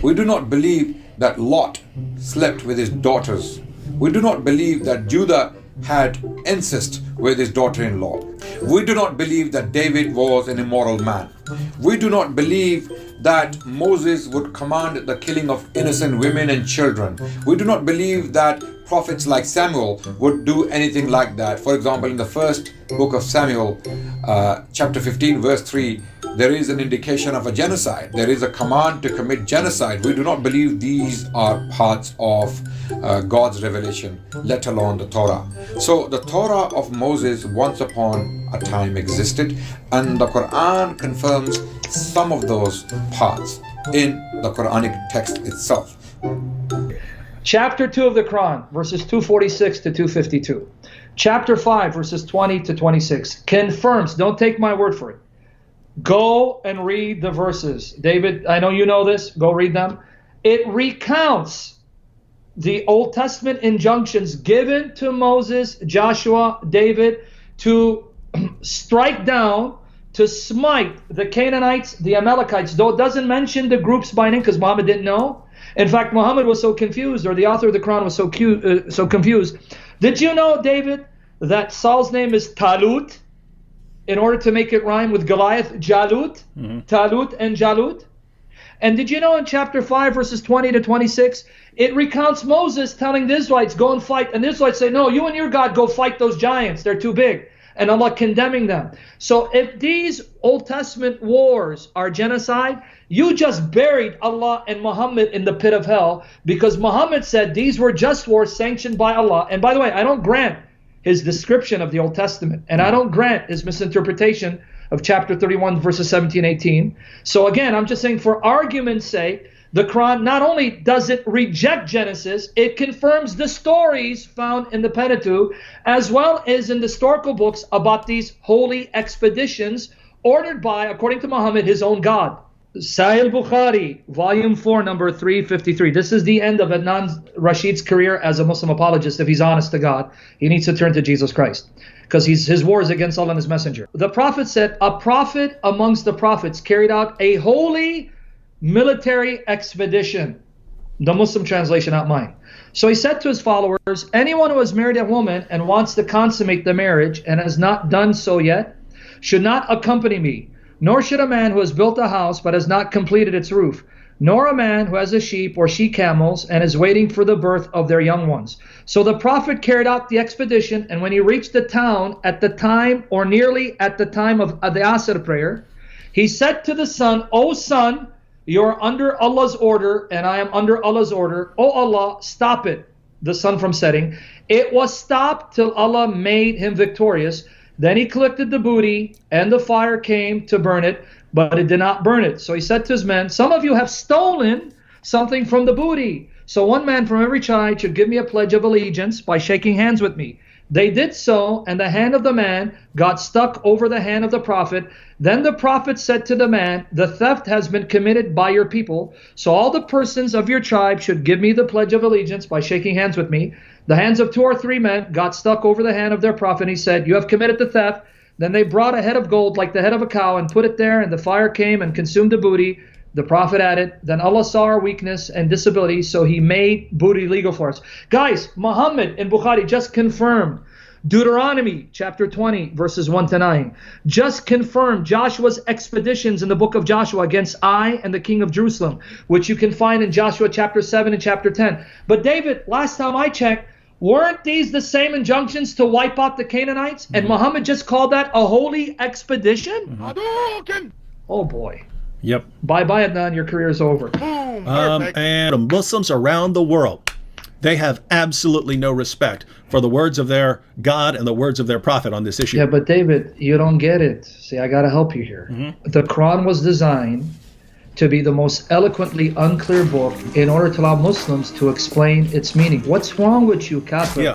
We do not believe that Lot slept with his daughters. We do not believe that Judah had incest with his daughter-in-law. We do not believe that David was an immoral man. We do not believe that Moses would command the killing of innocent women and children. We do not believe that prophets like Samuel would do anything like that. For example, in the first book of Samuel, chapter 15, verse 3, there is an indication of a genocide. There is a command to commit genocide. We do not believe these are parts of God's revelation, let alone the Torah. So the Torah of Moses once upon a time existed, and the Quran confirms some of those parts in the Quranic text itself. Chapter 2 of the Quran, verses 246 to 252. Chapter 5, verses 20 to 26, confirms, don't take my word for it. Go and read the verses. David, I know you know this. Go read them. It recounts the Old Testament injunctions given to Moses, Joshua, David to strike down, to smite the Canaanites, the Amalekites, though it doesn't mention the groups by name because Muhammad didn't know. In fact, Muhammad was so confused, or the author of the Quran was so confused. Did you know, David, that Saul's name is Talut? In order to make it rhyme with Goliath, Jalut, Talut and Jalut. And did you know in chapter 5, verses 20 to 26, it recounts Moses telling the Israelites, go and fight. And the Israelites say, no, you and your God go fight those giants. They're too big. And Allah condemning them. So if these Old Testament wars are genocide, you just buried Allah and Muhammad in the pit of hell, because Muhammad said these were just wars sanctioned by Allah. And by the way, I don't grant his description of the Old Testament, and I don't grant his misinterpretation of chapter 31, verses 17, 18. So again, I'm just saying for argument's sake, the Quran not only does it reject Genesis, it confirms the stories found in the Pentateuch, as well as in the historical books about these holy expeditions ordered by, according to Muhammad, his own God. Sahih al-Bukhari, volume 4, number 353. This is the end of Adnan Rashid's career as a Muslim apologist. If he's honest to God, he needs to turn to Jesus Christ, because his war is against Allah and his messenger. The prophet said, a prophet amongst the prophets carried out a holy military expedition. The Muslim translation, not mine. So he said to his followers, anyone who has married a woman and wants to consummate the marriage and has not done so yet should not accompany me. Nor should a man who has built a house but has not completed its roof, nor a man who has a sheep or she camels and is waiting for the birth of their young ones. So the prophet carried out the expedition, and when he reached the town at the time, or nearly at the time of the Asr prayer, he said to the son, O son, you are under Allah's order, and I am under Allah's order. O Allah, stop it, the sun from setting. It was stopped till Allah made him victorious. Then he collected the booty, and the fire came to burn it, but it did not burn it. So he said to his men, some of you have stolen something from the booty. So one man from every tribe should give me a pledge of allegiance by shaking hands with me. They did so, and the hand of the man got stuck over the hand of the prophet. Then the prophet said to the man, the theft has been committed by your people, so all the persons of your tribe should give me the pledge of allegiance by shaking hands with me. The hands of 2 or 3 men got stuck over the hand of their prophet, and he said, you have committed the theft. Then they brought a head of gold like the head of a cow and put it there, and the fire came and consumed the booty. The prophet added, then Allah saw our weakness and disability, so he made booty legal for us. Guys, Muhammad in Bukhari just confirmed Deuteronomy chapter 20, verses 1 to 9. Just confirmed Joshua's expeditions in the book of Joshua against Ai and the king of Jerusalem, which you can find in Joshua chapter 7 and chapter 10. But David, last time I checked, weren't these the same injunctions to wipe out the Canaanites? And Muhammad just called that a holy expedition? Oh boy. Yep. Bye-bye, Adnan. Your career is over. And Muslims around the world, they have absolutely no respect for the words of their God and the words of their prophet on this issue. Yeah, but David, you don't get it. See, I got to help you here. The Quran was designed to be the most eloquently unclear book in order to allow Muslims to explain its meaning. What's wrong with you, Kafir? Yeah.